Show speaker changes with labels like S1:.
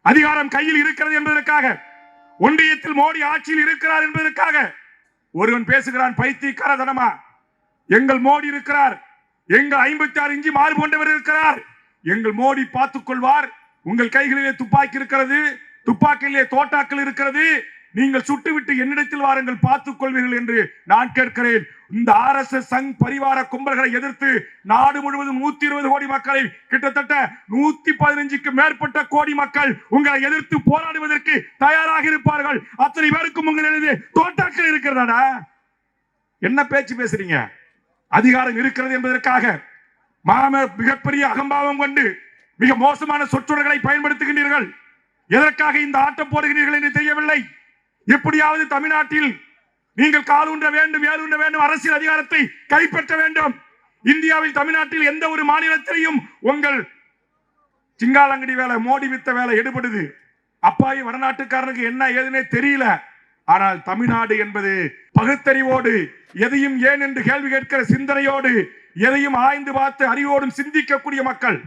S1: அதிகாரம் கையில் இருக்கிறது என்பதற்காக, ஒன்றியத்தில் மோடி ஆட்சியில் இருக்கிறார் என்பதற்காக ஒருவன் பேசுகிறான் பைத்தியக்காரத்தனமா. எங்கள் மோடி இருக்கிறார், எங்கள் 56 இன்ச்சு மாறு கொண்டவர் இருக்கிறார், எங்கள் மோடி பார்த்துக் கொள்வார், உங்கள் கைகளிலே துப்பாக்கி இருக்கிறது, துப்பாக்கியிலே தோட்டாக்கள் இருக்கிறது, நீங்கள் சுட்டுவிட்டு என்னிடத்தில் வாருங்கள் பார்த்துக் கொள்வீர்கள் என்று நான் கேட்கிறேன். இந்த RSS சங் பரிவார கும்பல்களை எதிர்த்து நாடு முழுவதும் 120 கோடி மக்களை, கிட்டத்தட்ட 115க்கு மேற்பட்ட கோடி மக்கள் உங்களை எதிர்த்து போராடுவதற்கு தயாராக இருப்பார்கள். அத்தனை பேருக்கும் உங்களிடையே தோட்டாக்கள் இருக்கிறதா? என்ன பேச்சு பேசுறீங்க? அதிகாரம் இருக்கிறது என்பதற்காக மிகப்பெரிய அகம்பாவம் கொண்டு மிக மோசமான சொற்றொடர்களை பயன்படுத்துகின்றீர்கள். எதற்காக இந்த ஆட்டம் போடுகிறீர்கள் என்று தெரியவில்லை. எப்படியாவது தமிழ்நாட்டில் நீங்கள் காலூன்ற வேண்டும், வேரூன்ற வேண்டும், அரசியல் அதிகாரத்தை கைப்பற்ற வேண்டும். இந்தியாவில் தமிழ்நாட்டில் எந்த ஒரு மாநிலத்திலையும் உங்கள் சிங்காலங்கடி வேலை, மோடி வித்த வேலை எடுபடுது. அப்பாவி வடநாட்டுக்காரனுக்கு என்ன ஏதுனே தெரியல. ஆனால் தமிழ்நாடு என்பது பகுத்தறிவோடு, எதையும் ஏன் என்று கேள்வி கேட்கிற சிந்தனையோடு, எதையும் ஆய்ந்து பார்த்து அறிவோடும் சிந்திக்கக்கூடிய மக்கள்.